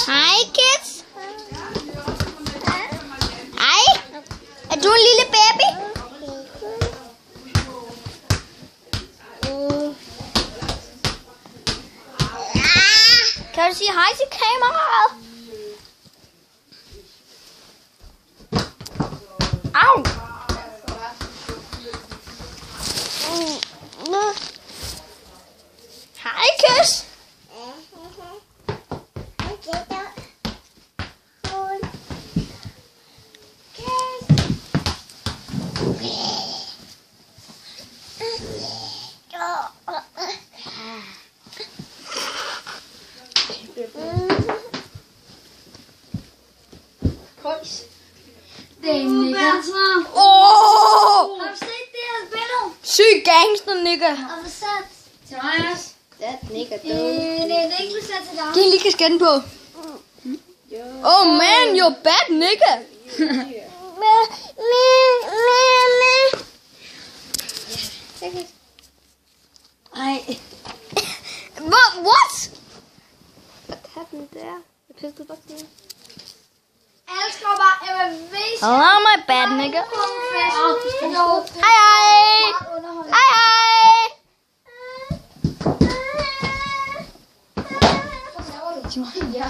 Hej, kids. Hej. Er du en lille baby? Kan du sige hej til kameraet? Au. Hej, kids. Det er en nigger. Har du set det her billede? Syg gangster, nigga. Og hvad sat? Til mig også. That nigga, Det er ikke sat til dig. Giv lige kasketten på. Oh man, you're bad, nigga. Ej. What? What happened there? The pistol box. Alle skriver bare, Emma Vase. Oh, my bad, nigga. Hej, hej. Hej, hej. Ja.